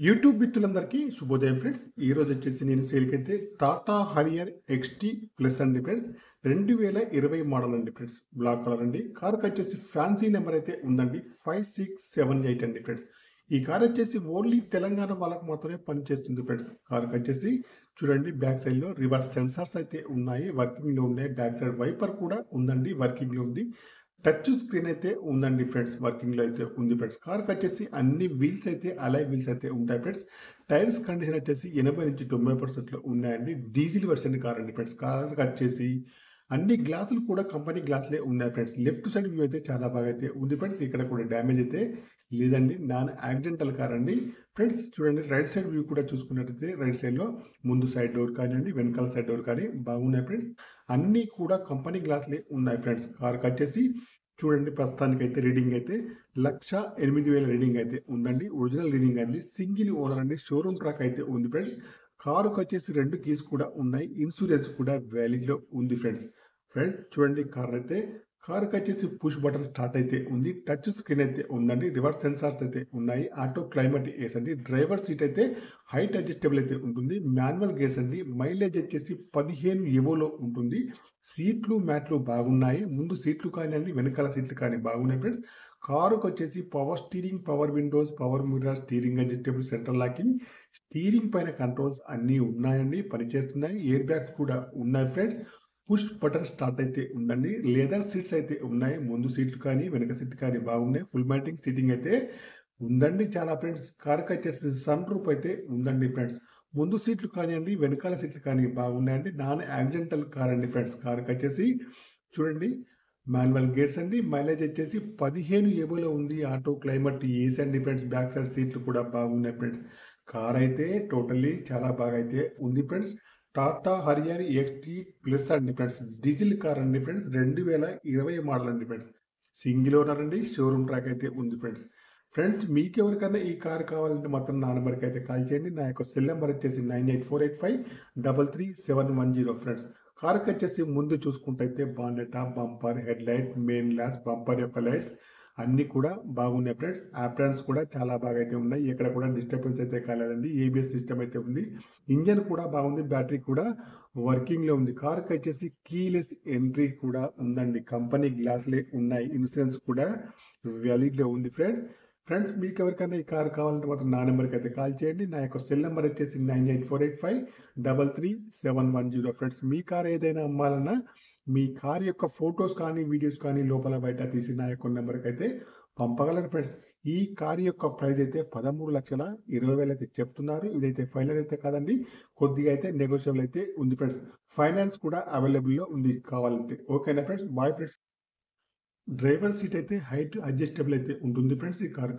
YouTube మిత్రులందరికీ శుభోదయం friends. ఈరోజు వచ్చేసి నేను సేల్కైతే టాటా హరియర్ ఎక్స్టీ ప్లస్ అండి ఫ్రెండ్స్. 2020 మోడల్ అండి ఫ్రెండ్స్. బ్లాక్ కలర్ అండి. కారుకి వచ్చేసి ఫ్యాన్సీ నెంబర్ అయితే ఉందండి 5678 అండి ఫ్రెండ్స్. ఈ కార్ వచ్చేసి ఓన్లీ తెలంగాణ వాళ్ళకు మాత్రమే పనిచేస్తుంది ఫ్రెండ్స్. కారుకి వచ్చేసి చూడండి, బ్యాక్ సైడ్ లో రివర్స్ సెన్సార్స్ అయితే ఉన్నాయి, వర్కింగ్ లో ఉన్నాయి. బ్యాక్ సైడ్ వైపర్ కూడా ఉందండి, వర్కింగ్ లో ఉంది. టచ్ స్క్రీన్ అయితే ఉందండి ఫ్రెండ్స్, వర్కింగ్ లో అయితే ఉంది ఫ్రెండ్స్. కార్కి వచ్చేసి అన్ని వీల్స్ అయితే అలాయ్ వీల్స్ అయితే ఉంటాయి ఫ్రెండ్స్. టైర్స్ కండిషన్ వచ్చేసి 80 నుంచి 90% ఉన్నాయండి. డీజిల్ వెర్షన్ కార్ అండి ఫ్రెండ్స్. కార్కి వచ్చేసి అన్ని గ్లాసులు కూడా కంపెనీ గ్లాసులే ఉన్నాయి ఫ్రెండ్స్. లెఫ్ట్ సైడ్ వ్యూ అయితే చాలా బాగా అయితే ఉంది ఫ్రెండ్స్. ఇక్కడ కూడా డ్యామేజ్ అయితే లేదండి, నాన్ యాక్సిడెంటల్ కార్ అండి ఫ్రెండ్స్. చూడండి, రైట్ సైడ్ వ్యూ కూడా చూసుకున్నట్టయితే రైట్ సైడ్ లో ముందు సైడ్ డోర్ కానివ్వండి, వెనకాల సైడ్ డోర్ కానీ బాగున్నాయి ఫ్రెండ్స్. అన్ని కూడా కంపెనీ గ్లాసులే ఉన్నాయి ఫ్రెండ్స్. కార్కి వచ్చేసి చూడండి, ప్రస్తుతానికి అయితే రీడింగ్ అయితే 1,08,000 రీడింగ్ అయితే ఉందండి. ఒరిజినల్ రీడింగ్ అండి, సింగిల్ ఓనర్ అండి, షోరూమ్ ట్రాక్ అయితే ఉంది ఫ్రెండ్స్. కారుకి వచ్చేసి 2 కీస్ కూడా ఉన్నాయి, ఇన్సూరెన్స్ కూడా వ్యాలిడ్లో ఉంది ఫ్రెండ్స్. చూడండి, కారుకి వచ్చేసి పుష్ బటన్ స్టార్ట్ అయితే ఉంది, టచ్ స్క్రీన్ అయితే ఉందండి, రివర్స్ సెన్సార్స్ అయితే ఉన్నాయి, ఆటో క్లైమేట్ ఏస్ అండి, డ్రైవర్ సీట్ అయితే హైట్ అడ్జస్టబుల్ అయితే ఉంటుంది, మాన్యువల్ గేర్స్ అండి, మైలేజ్ వచ్చేసి 15 ఎబోలో ఉంటుంది. సీట్లు మ్యాట్లు బాగున్నాయి, ముందు సీట్లు కానివ్వండి, వెనకాల సీట్లు కానీ బాగున్నాయి ఫ్రెండ్స్. కారుకి వచ్చేసి power steering, power Windows, power mirror, steering adjustable, central locking, steering పైన కంట్రోల్స్ అన్నీ ఉన్నాయండి, పనిచేస్తున్నాయి. ఎయిర్ బ్యాగ్స్ కూడా ఉన్నాయి ఫ్రెండ్స్. పుష్ బటన్ స్టార్ట్ అయితే ఉందండి. లెదర్ సీట్స్ అయితే ఉన్నాయి, ముందు సీట్లు కానీ వెనక సీట్లు కానీ బాగున్నాయి. ఫుల్ మ్యాటింగ్ సీటింగ్ అయితే ఉందండి చాలా ఫ్రెండ్స్. కార్కి వచ్చేసి సన్ రూఫ్ అయితే ఉందండి ఫ్రెండ్స్. ముందు సీట్లు కానివ్వండి, వెనకాల సీట్లు కానీ బాగున్నాయండి. నాన్ యాక్సిడెంటల్ కార్ అండి ఫ్రెండ్స్. కార్కి వచ్చేసి చూడండి, మాన్యువల్ గేట్స్ అండి, మైలేజ్ వచ్చేసి 15 ఏబోలో ఉంది, ఆటో క్లైమేట్ ఏసీ అండి ఫ్రెండ్స్. బ్యాక్ సైడ్ సీట్లు కూడా బాగున్నాయి ఫ్రెండ్స్. కార్ అయితే టోటల్లీ చాలా బాగా అయితే ఉంది ఫ్రెండ్స్. టాటా హరియర్ ఎక్స్టీ ప్లస్ అండి ఫ్రెండ్స్, డీజిల్ కార్ అండి ఫ్రెండ్స్. 2020 మోడల్ అండి ఫ్రెండ్స్. సింగిల్ ఓనర్ అండి, షోరూమ్ ట్రాక్ అయితే ఉంది ఫ్రెండ్స్. మీకు ఎవరికైనా ఈ కార్ కావాలంటే మాత్రం నా నెంబర్కి అయితే కాల్ చేయండి. నా యొక్క సెల్ నెంబర్ వచ్చేసి 9848533710 ఫ్రెండ్స్. కార్కి వచ్చేసి ముందు చూసుకుంటే bonnet, bumper, head light, main glass, bumper యొక్క లైట్స్ అన్ని కూడా బాగున్నాయి ఫ్రెండ్స్. యాప్రాన్స్ కూడా చాలా బాగా అయితే ఉన్నాయి, ఎక్కడ కూడా డిస్టర్బెన్స్ అయితే కాలేదండి. ఏబిఎస్ సిస్టమ్ అయితే ఉంది, ఇంజన్ కూడా బాగుంది, బ్యాటరీ కూడా వర్కింగ్ లో ఉంది. కార్కి వచ్చేసి కీలెస్ ఎంట్రీ కూడా ఉందండి, కంపెనీ గ్లాసులే ఉన్నాయి, ఇన్సూరెన్స్ కూడా వ్యాలిడ్ లో ఉంది ఫ్రెండ్స్. మీకు ఎవరికైనా ఈ కార్ కావాలంటే మాత్రం నా నెంబర్కి అయితే కాల్ చేయండి. నా యొక్క సెల్ నెంబర్ వచ్చేసి 9848533710 ఫ్రెండ్స్. మీ కార్ ఏదైనా అమ్మాలన్నా మీ కార్ యొక్క ఫొటోస్ కానీ వీడియోస్ కానీ లోపల బయట తీసి నా యొక్క నెంబర్కి అయితే పంపగలరు ఫ్రెండ్స్. ఈ కార్ యొక్క ప్రైస్ అయితే 13,20,000 అయితే చెప్తున్నారు. ఇదైతే ఫైనల్ అయితే కాదండి, కొద్దిగా అయితే నెగోషియబుల్ అయితే ఉంది ఫ్రెండ్స్. ఫైనాన్స్ కూడా అవైలబుల్లో ఉంది కావాలంటే. ఓకేనా friends, bye friends. Driver seat అయితే హైట్ అడ్జస్టబుల్ అయితే ఉంటుంది ఫ్రెండ్స్. ఈ కార్